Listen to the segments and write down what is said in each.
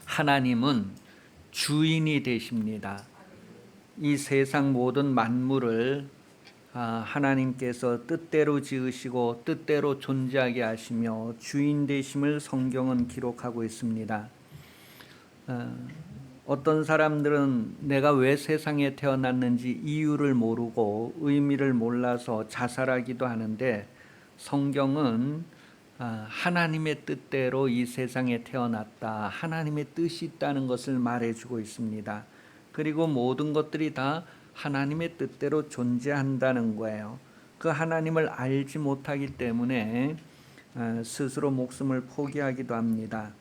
하나님은 주인이 되십니다. 이 세상 모든 만물을 하나님께서 뜻대로 지으시고 뜻대로 존재하게 하시며 주인 되심을 성경은 기록하고 있습니다. 어떤 사람들은 내가 왜 세상에 태어났는지 이유를 모르고 의미를 몰라서 자살하기도 하는데, 성경은 하나님의 뜻대로 이 세상에 태어났다, 하나님의 뜻이 있다는 것을 말해주고 있습니다. 그리고 모든 것들이 다 하나님의 뜻대로 존재한다는 거예요. 그 하나님을 알지 못하기 때문에 스스로 목숨을 포기하기도 합니다.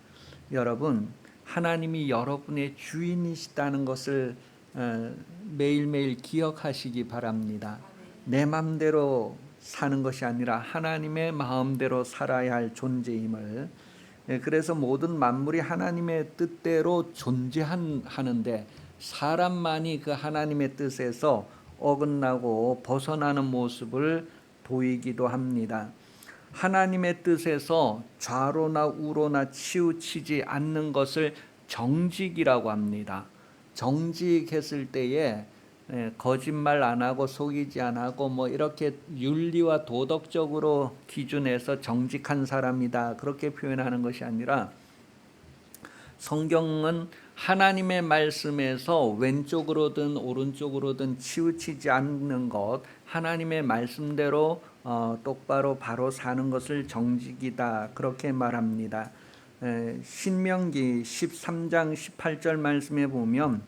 여러분, 하나님이 여러분의 주인이시다는 것을 매일매일 기억하시기 바랍니다. 내 마음대로 사는 것이 아니라 하나님의 마음대로 살아야 할 존재임을. 그래서 모든 만물이 하나님의 뜻대로 존재하는데 사람만이 그 하나님의 뜻에서 어긋나고 벗어나는 모습을 보이기도 합니다. 하나님의 뜻에서 좌로나 우로나 치우치지 않는 것을 정직이라고 합니다. 정직했을 때에 거짓말 안 하고 속이지 안 하고 이렇게 윤리와 도덕적으로 기준해서 정직한 사람이다, 그렇게 표현하는 것이 아니라, 성경은 하나님의 말씀에서 왼쪽으로든 오른쪽으로든 치우치지 않는 것, 하나님의 말씀대로 똑바로 바로 사는 것을 정직이다, 그렇게 말합니다. 신명기 13장 18절 말씀에 보면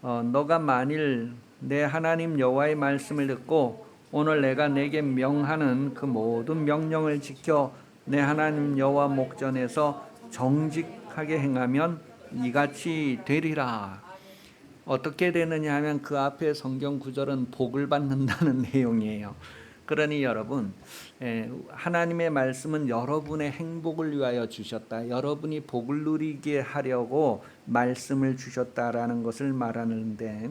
너가 만일 내 하나님 여호와의 말씀을 듣고 오늘 내가 내게 명하는 그 모든 명령을 지켜 내 하나님 여호와 목전에서 정직하게 행하면 이같이 되리라. 어떻게 되느냐 하면 그 앞에 성경 구절은 복을 받는다는 내용이에요. 그러니 여러분, 하나님의 말씀은 여러분의 행복을 위하여 주셨다, 여러분이 복을 누리게 하려고 말씀을 주셨다라는 것을 말하는데,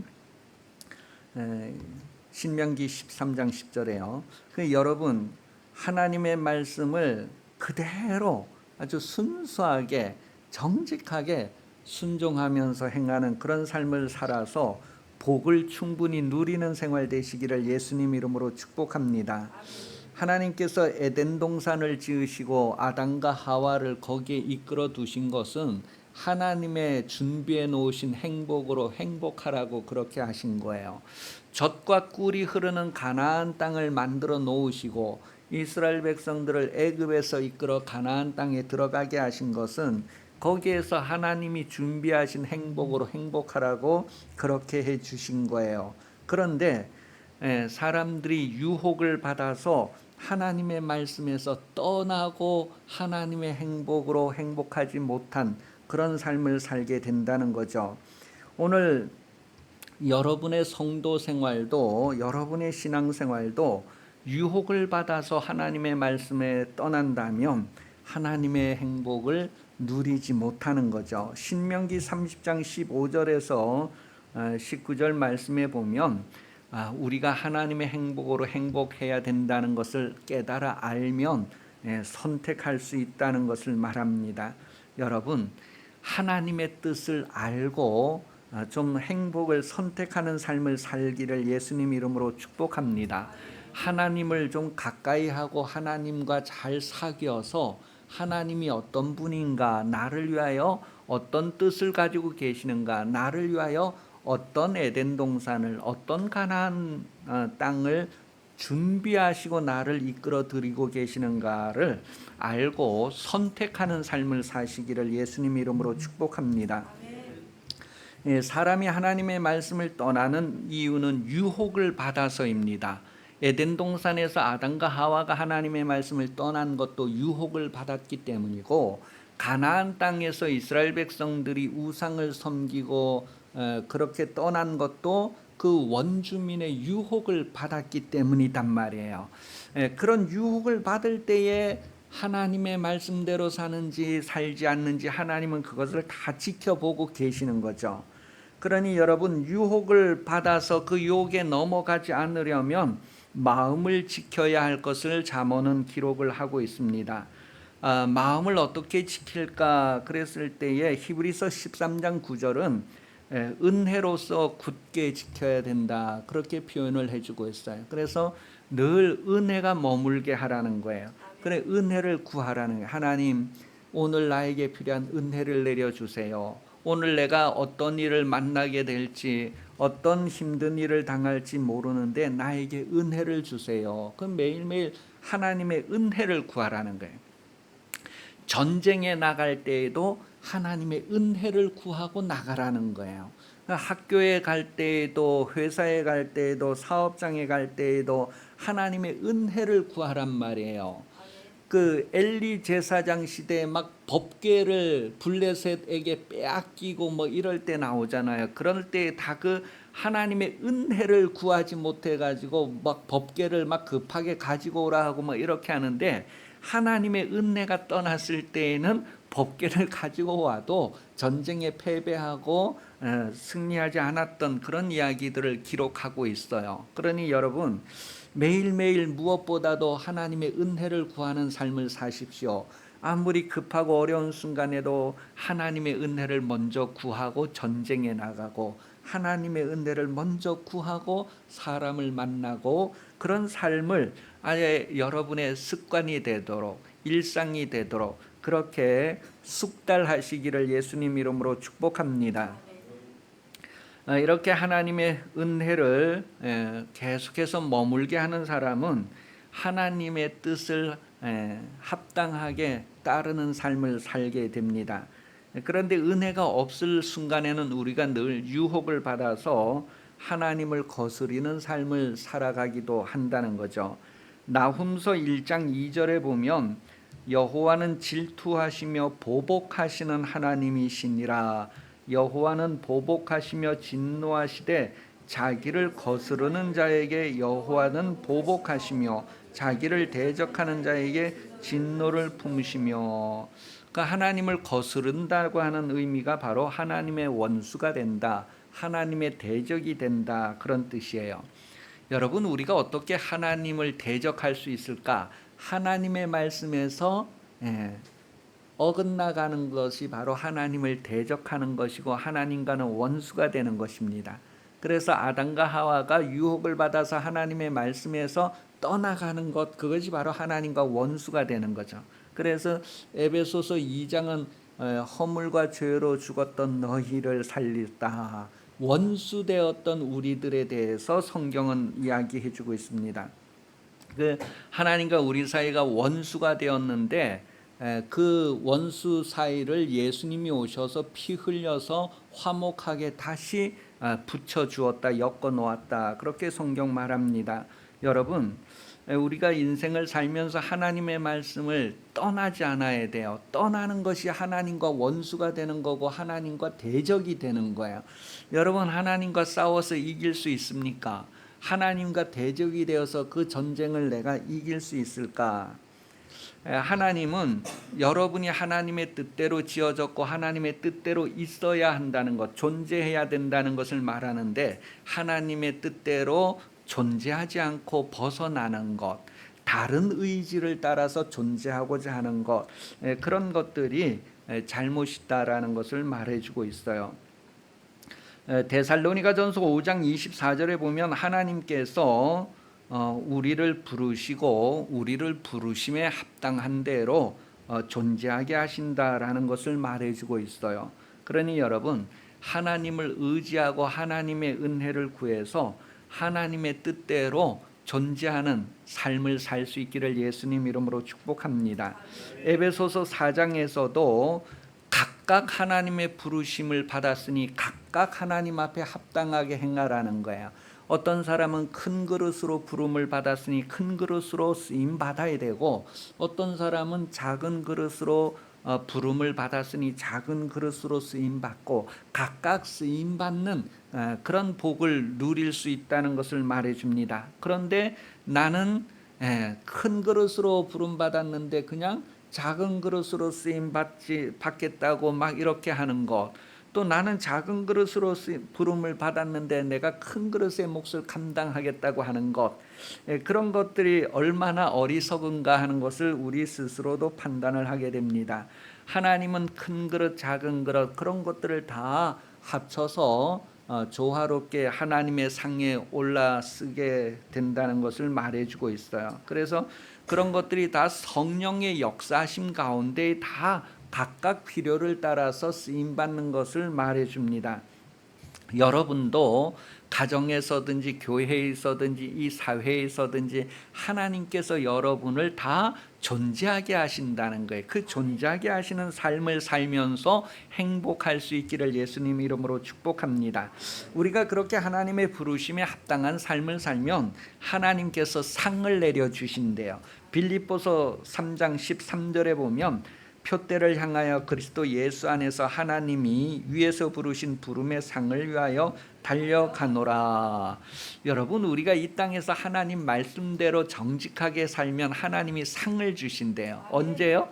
신명기 13장 10절에요. 여러분, 하나님의 말씀을 그대로 아주 순수하게 정직하게 순종하면서 행하는 그런 삶을 살아서 복을 충분히 누리는 생활 되시기를 예수님 이름으로 축복합니다. 하나님께서 에덴 동산을 지으시고 아담과 하와를 거기에 이끌어 두신 것은 하나님의 준비해 놓으신 행복으로 행복하라고 그렇게 하신 거예요. 젖과 꿀이 흐르는 가나안 땅을 만들어 놓으시고 이스라엘 백성들을 애굽에서 이끌어 가나안 땅에 들어가게 하신 것은 거기에서 하나님이 준비하신 행복으로 행복하라고 그렇게 해 주신 거예요. 그런데 사람들이 유혹을 받아서 하나님의 말씀에서 떠나고 하나님의 행복으로 행복하지 못한 그런 삶을 살게 된다는 거죠. 오늘 여러분의 성도 생활도, 여러분의 신앙 생활도 유혹을 받아서 하나님의 말씀에 떠난다면 하나님의 행복을 누리지 못하는 거죠. 신명기 30장 15절에서 19절 말씀에 보면 우리가 하나님의 행복으로 행복해야 된다는 것을 깨달아 알면 선택할 수 있다는 것을 말합니다. 여러분, 하나님의 뜻을 알고 좀 행복을 선택하는 삶을 살기를 예수님 이름으로 축복합니다. 하나님을 좀 가까이 하고 하나님과 잘 사귀어서 하나님이 어떤 분인가, 나를 위하여 어떤 뜻을 가지고 계시는가, 나를 위하여 어떤 에덴 동산을, 어떤 가나안 땅을 준비하시고 나를 이끌어 드리고 계시는가를 알고 선택하는 삶을 사시기를 예수님 이름으로 축복합니다. 사람이 하나님의 말씀을 떠나는 이유는 유혹을 받아서입니다. 에덴 동산에서 아담과 하와가 하나님의 말씀을 떠난 것도 유혹을 받았기 때문이고, 가나안 땅에서 이스라엘 백성들이 우상을 섬기고 그렇게 떠난 것도 그 원주민의 유혹을 받았기 때문이단 말이에요. 그런 유혹을 받을 때에 하나님의 말씀대로 사는지 살지 않는지 하나님은 그것을 다 지켜보고 계시는 거죠. 그러니 여러분, 유혹을 받아서 그 유혹에 넘어가지 않으려면 마음을 지켜야 할 것을 잠언은 기록을 하고 있습니다. 마음을 어떻게 지킬까 그랬을 때에 히브리서 13장 9절은 은혜로서 굳게 지켜야 된다 그렇게 표현을 해주고 있어요. 그래서 늘 은혜가 머물게 하라는 거예요. 그래 은혜를 구하라는 거예요. 하나님 오늘 나에게 필요한 은혜를 내려주세요. 오늘 내가 어떤 일을 만나게 될지 어떤 힘든 일을 당할지 모르는데 나에게 은혜를 주세요. 그 매일매일 하나님의 은혜를 구하라는 거예요. 전쟁에 나갈 때에도 하나님의 은혜를 구하고 나가라는 거예요. 학교에 갈 때에도 회사에 갈 때에도 사업장에 갈 때에도 하나님의 은혜를 구하란 말이에요. 그 엘리 제사장 시대에 막 법궤를 블레셋에게 빼앗기고 뭐 이럴 때 나오잖아요. 그럴 때 다 그 하나님의 은혜를 구하지 못해 가지고 막 법궤를 막 급하게 가지고 오라 하고 뭐 이렇게 하는데 하나님의 은혜가 떠났을 때에는 법궤를 가지고 와도 전쟁에 패배하고 승리하지 않았던 그런 이야기들을 기록하고 있어요. 그러니 여러분 매일매일 무엇보다도 하나님의 은혜를 구하는 삶을 사십시오. 아무리 급하고 어려운 순간에도 하나님의 은혜를 먼저 구하고 전쟁에 나가고 하나님의 은혜를 먼저 구하고 사람을 만나고 그런 삶을 아예 여러분의 습관이 되도록 일상이 되도록 그렇게 숙달하시기를 예수님 이름으로 축복합니다. 이렇게 하나님의 은혜를 계속해서 머물게 하는 사람은 하나님의 뜻을 합당하게 따르는 삶을 살게 됩니다. 그런데 은혜가 없을 순간에는 우리가 늘 유혹을 받아서 하나님을 거스리는 삶을 살아가기도 한다는 거죠. 나훔서 1장 2절에 보면 여호와는 질투하시며 보복하시는 하나님이시니라. 여호와는 보복하시며 진노하시되 자기를 거스르는 자에게 여호와는 보복하시며 자기를 대적하는 자에게 진노를 품으시며. 그러니까 하나님을 거스른다고 하는 의미가 바로 하나님의 원수가 된다, 하나님의 대적이 된다 그런 뜻이에요. 여러분 우리가 어떻게 하나님을 대적할 수 있을까? 하나님의 말씀에서 어긋나가는 것이 바로 하나님을 대적하는 것이고 하나님과는 원수가 되는 것입니다. 그래서 아담과 하와가 유혹을 받아서 하나님의 말씀에서 떠나가는 것, 그것이 바로 하나님과 원수가 되는 거죠. 그래서 에베소서 2장은 허물과 죄로 죽었던 너희를 살렸다. 원수되었던 우리들에 대해서 성경은 이야기해 주고 있습니다. 그 하나님과 우리 사이가 원수가 되었는데 그 원수 사이를 예수님이 오셔서 피 흘려서 화목하게 다시 붙여 주었다, 엮어 놓았다 그렇게 성경 말합니다. 여러분 우리가 인생을 살면서 하나님의 말씀을 떠나지 않아야 돼요. 떠나는 것이 하나님과 원수가 되는 거고 하나님과 대적이 되는 거예요. 여러분 하나님과 싸워서 이길 수 있습니까? 하나님과 대적이 되어서 그 전쟁을 내가 이길 수 있을까? 하나님은 여러분이 하나님의 뜻대로 지어졌고 하나님의 뜻대로 있어야 한다는 것, 존재해야 된다는 것을 말하는데 하나님의 뜻대로 존재하지 않고 벗어나는 것, 다른 의지를 따라서 존재하고자 하는 것, 그런 것들이 잘못이다라는 것을 말해주고 있어요. 데살로니가전서 5장 24절에 보면 하나님께서 우리를 부르시고 우리를 부르심에 합당한 대로 존재하게 하신다라는 것을 말해주고 있어요. 그러니 여러분 하나님을 의지하고 하나님의 은혜를 구해서 하나님의 뜻대로 존재하는 삶을 살 수 있기를 예수님 이름으로 축복합니다. 에베소서 4장에서도 각각 하나님의 부르심을 받았으니 각각 하나님 앞에 합당하게 행하라는 거예요. 어떤 사람은 큰 그릇으로 부름을 받았으니 큰 그릇으로 쓰임 받아야 되고 어떤 사람은 작은 그릇으로 부름을 받았으니 작은 그릇으로 쓰임 받고 각각 쓰임 받는 그런 복을 누릴 수 있다는 것을 말해 줍니다. 그런데 나는 큰 그릇으로 부름 받았는데 그냥 작은 그릇으로 쓰임 받겠다고 막 이렇게 하는 것, 또 나는 작은 그릇으로 부름을 받았는데 내가 큰 그릇의 몫을 감당하겠다고 하는 것, 그런 것들이 얼마나 어리석은가 하는 것을 우리 스스로도 판단을 하게 됩니다. 하나님은 큰 그릇, 작은 그릇 그런 것들을 다 합쳐서 조화롭게 하나님의 상에 올라쓰게 된다는 것을 말해주고 있어요. 그래서 그런 것들이 다 성령의 역사심 가운데 다 각각 필요를 따라서 쓰임받는 것을 말해줍니다. 여러분도 가정에서든지 교회에서든지 이 사회에서든지 하나님께서 여러분을 다 존재하게 하신다는 거예요. 그 존재하게 하시는 삶을 살면서 행복할 수 있기를 예수님 이름으로 축복합니다. 우리가 그렇게 하나님의 부르심에 합당한 삶을 살면 하나님께서 상을 내려주신대요. 빌립보서 3장 13절에 보면 표대를 향하여 그리스도 예수 안에서 하나님이 위에서 부르신 부름의 상을 위하여 달려가노라. 여러분, 우리가 이 땅에서 하나님 말씀대로 정직하게 살면 하나님이 상을 주신대요. 언제요?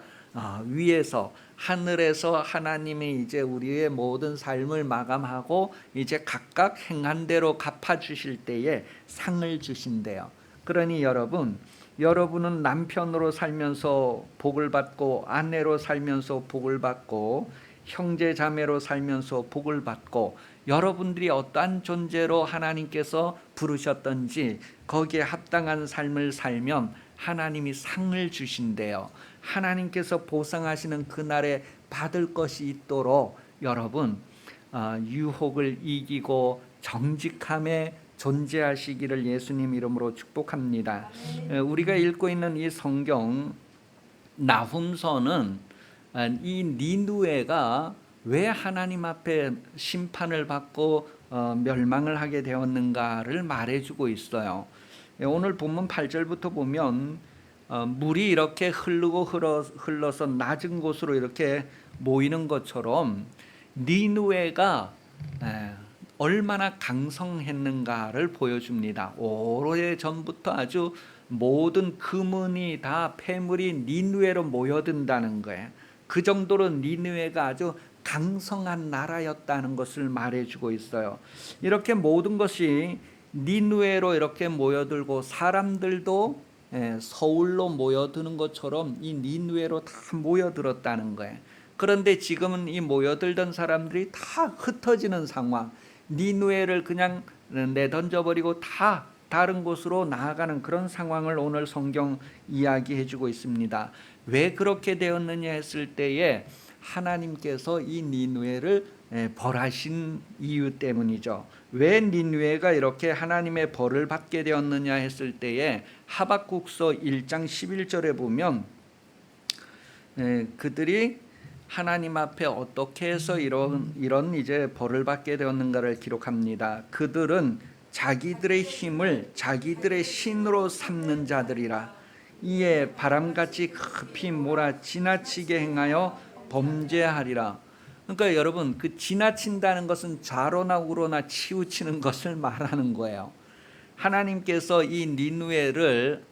위에서 하늘에서 하나님이 이제 우리의 모든 삶을 마감하고 이제 각각 행한 대로 갚아주실 때에 상을 주신대요. 그러니 여러분은 남편으로 살면서 복을 받고, 아내로 살면서 복을 받고, 형제 자매로 살면서 복을 받고, 여러분들이 어떠한 존재로 하나님께서 부르셨던지 거기에 합당한 삶을 살면 하나님이 상을 주신대요. 하나님께서 보상하시는 그날에 받을 것이 있도록 여러분 유혹을 이기고 정직함에 존재하시기를 예수님 이름으로 축복합니다. 우리가 읽고 있는 이 성경 나훔서는 이 니느웨가 왜 하나님 앞에 심판을 받고 멸망을 하게 되었는가를 말해주고 있어요. 오늘 본문 8절부터 보면 물이 이렇게 흘러서 낮은 곳으로 이렇게 모이는 것처럼 니느웨가 얼마나 강성했는가를 보여줍니다. 오래전부터 아주 모든 금은이 다 폐물이 니느웨로 모여든다는 거예요. 그 정도로 니느웨가 아주 강성한 나라였다는 것을 말해주고 있어요. 이렇게 모든 것이 니느웨로 이렇게 모여들고 사람들도 서울로 모여드는 것처럼 이 니느웨로 다 모여들었다는 거예요. 그런데 지금은 이 모여들던 사람들이 다 흩어지는 상황, 니느웨를 그냥 내던져버리고 다 다른 곳으로 나아가는 그런 상황을 오늘 성경 이야기해주고 있습니다. 왜 그렇게 되었느냐 했을 때에 하나님께서 이 니느웨를 벌하신 이유 때문이죠. 왜 니느웨가 이렇게 하나님의 벌을 받게 되었느냐 했을 때에 하박국서 1장 11절에 보면 그들이 하나님 앞에 어떻게 해서 이런 이제 벌을 받게 되었는가를 기록합니다. 그들은 자기들의 힘을 자기들의 신으로 삼는 자들이라. 이에 바람같이 급히 몰아 지나치게 행하여 범죄하리라. 그러니까 여러분, 그 지나친다는 것은 좌로나 우로나 치우치는 것을 말하는 거예요. 하나님께서 이 니느웨를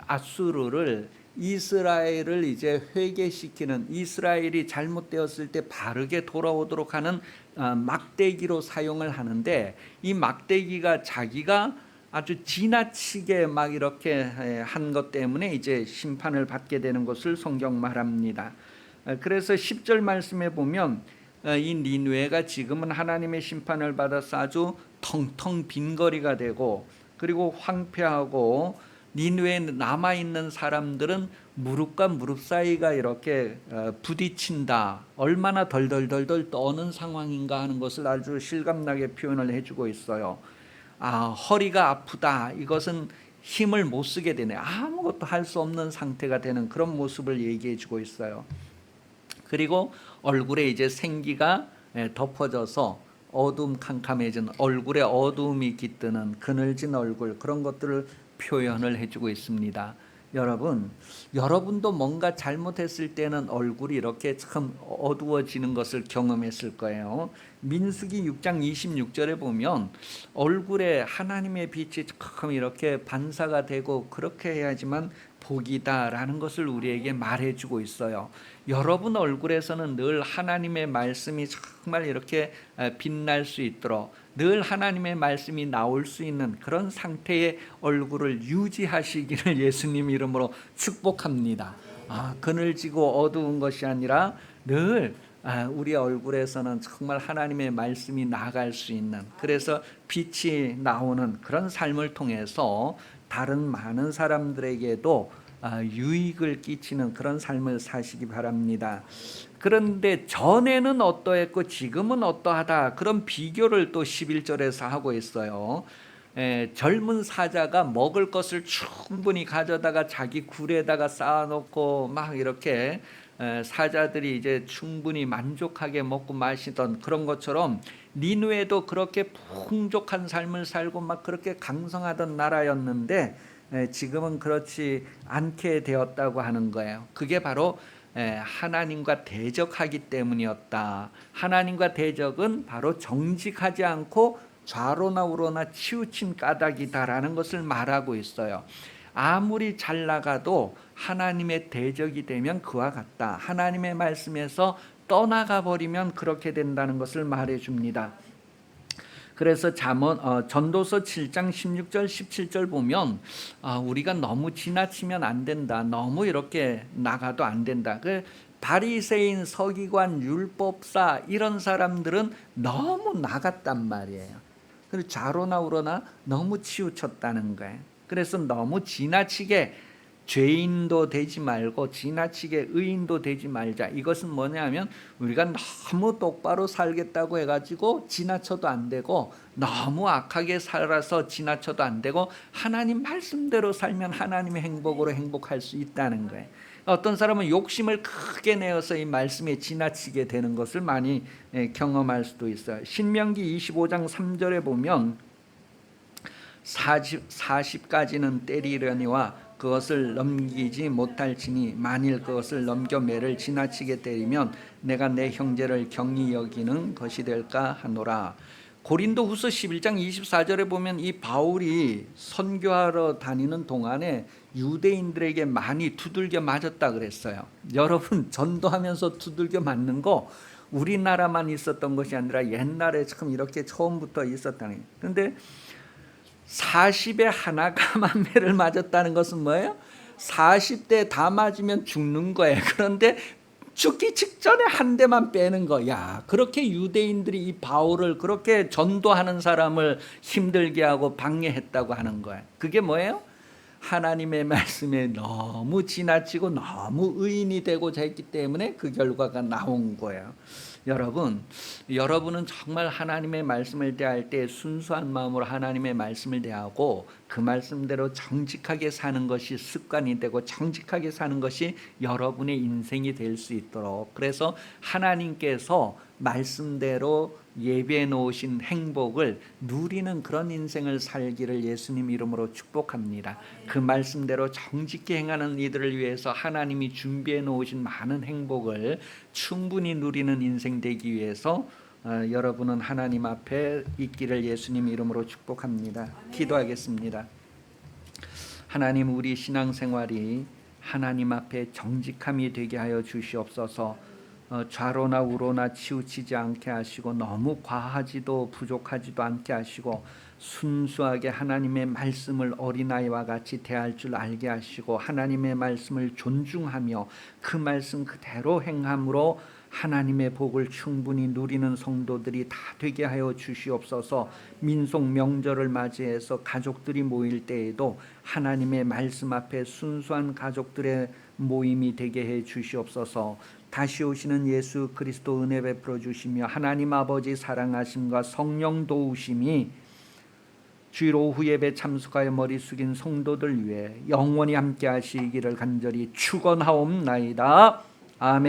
아수르를 이스라엘을 이제 회개시키는, 이스라엘이 잘못되었을 때 바르게 돌아오도록 하는 막대기로 사용을 하는데, 이 막대기가 자기가 아주 지나치게 막 이렇게 한 것 때문에 이제 심판을 받게 되는 것을 성경 말합니다. 그래서 10절 말씀에 보면 이 니느웨가 지금은 하나님의 심판을 받아서 아주 텅텅 빈 거리가 되고, 그리고 황폐하고, 니느웨에 남아있는 사람들은 무릎과 무릎 사이가 이렇게 부딪힌다, 얼마나 덜덜덜덜 떠는 상황인가 하는 것을 아주 실감나게 표현을 해주고 있어요. 허리가 아프다, 이것은 힘을 못 쓰게 되네, 아무것도 할 수 없는 상태가 되는 그런 모습을 얘기해 주고 있어요. 그리고 얼굴에 이제 생기가 덮어져서 어둠캄캄해진 얼굴에 어두움이 깃드는 그늘진 얼굴, 그런 것들을 표현을 해주고 있습니다. 여러분도 뭔가 잘못했을 때는 얼굴이 이렇게 참 어두워지는 것을 경험했을 거예요. 민수기 6장 26절에 보면 얼굴에 하나님의 빛이 참 이렇게 반사가 되고 그렇게 해야지만 복이다라는 것을 우리에게 말해주고 있어요. 여러분 얼굴에서는 늘 하나님의 말씀이 정말 이렇게 빛날 수 있도록 늘 하나님의 말씀이 나올 수 있는 그런 상태의 얼굴을 유지하시기를 예수님 이름으로 축복합니다. 그늘지고 어두운 것이 아니라 늘 우리 얼굴에서는 정말 하나님의 말씀이 나갈 수 있는, 그래서 빛이 나오는 그런 삶을 통해서 다른 많은 사람들에게도 유익을 끼치는 그런 삶을 사시기 바랍니다. 그런데 전에는 어떠했고 지금은 어떠하다, 그런 비교를 또 11절에서 하고 있어요. 젊은 사자가 먹을 것을 충분히 가져다가 자기 굴에다가 쌓아놓고 막 이렇게 사자들이 이제 충분히 만족하게 먹고 마시던 그런 것처럼 니느웨도 그렇게 풍족한 삶을 살고 막 그렇게 강성하던 나라였는데 지금은 그렇지 않게 되었다고 하는 거예요. 그게 바로 하나님과 대적하기 때문이었다. 하나님과 대적은 바로 정직하지 않고 좌로나 우로나 치우친 까닭이다라는 것을 말하고 있어요. 아무리 잘 나가도 하나님의 대적이 되면 그와 같다. 하나님의 말씀에서 떠나가 버리면 그렇게 된다는 것을 말해줍니다. 그래서 전도서 7장 16절 17절 보면 우리가 너무 지나치면 안 된다. 너무 이렇게 나가도 안 된다. 그 바리새인, 서기관, 율법사 이런 사람들은 너무 나갔단 말이에요. 그리고 좌로나 우로나 너무 치우쳤다는 거예요. 그래서 너무 지나치게 죄인도 되지 말고 지나치게 의인도 되지 말자. 이것은 뭐냐면 우리가 너무 똑바로 살겠다고 해가지고 지나쳐도 안 되고, 너무 악하게 살아서 지나쳐도 안 되고, 하나님 말씀대로 살면 하나님의 행복으로 행복할 수 있다는 거예요. 어떤 사람은 욕심을 크게 내어서 이 말씀에 지나치게 되는 것을 많이 경험할 수도 있어요. 신명기 25장 3절에 보면 40까지는 때리려니와 그것을 넘기지 못할지니 만일 그것을 넘겨 매를 지나치게 때리면 내가 내 형제를 경히 여기는 것이 될까 하노라. 고린도후서 11장 24절에 보면 이 바울이 선교하러 다니는 동안에 유대인들에게 많이 두들겨 맞았다 그랬어요. 여러분, 전도하면서 두들겨 맞는 거 우리나라만 있었던 것이 아니라 옛날에 참 이렇게 처음부터 있었다는 거예요. 그런데 40에 하나가 매를 맞았다는 것은 뭐예요? 40대 다 맞으면 죽는 거예요. 그런데 죽기 직전에 한 대만 빼는 거야. 그렇게 유대인들이 이 바울을 그렇게 전도하는 사람을 힘들게 하고 방해했다고 하는 거예요. 그게 뭐예요? 하나님의 말씀에 너무 지나치고 너무 의인이 되고자 했기 때문에 그 결과가 나온 거예요. 여러분은 정말 하나님의 말씀을 대할 때 순수한 마음으로 하나님의 말씀을 대하고 그 말씀대로 정직하게 사는 것이 습관이 되고 정직하게 사는 것이 여러분의 인생이 될 수 있도록, 그래서 하나님께서 말씀대로 예비해 놓으신 행복을 누리는 그런 인생을 살기를 예수님 이름으로 축복합니다. 그 말씀대로 정직히 행하는 이들을 위해서 하나님이 준비해 놓으신 많은 행복을 충분히 누리는 인생 되기 위해서 여러분은 하나님 앞에 있기를 예수님 이름으로 축복합니다. 기도하겠습니다. 하나님, 우리 신앙생활이 하나님 앞에 정직함이 되게 하여 주시옵소서. 좌로나 우로나 치우치지 않게 하시고 너무 과하지도 부족하지도 않게 하시고 순수하게 하나님의 말씀을 어린아이와 같이 대할 줄 알게 하시고 하나님의 말씀을 존중하며 그 말씀 그대로 행함으로 하나님의 복을 충분히 누리는 성도들이 다 되게 하여 주시옵소서. 민속 명절을 맞이해서 가족들이 모일 때에도 하나님의 말씀 앞에 순수한 가족들의 모임이 되게 해 주시옵소서. 다시 오시는 예수 그리스도 은혜 베풀어 주시며 하나님 아버지 사랑하심과 성령 도우심이 주일 오후 예배 참석하여 머리 숙인 성도들 위해 영원히 함께 하시기를 간절히 축원하옵나이다. 아멘.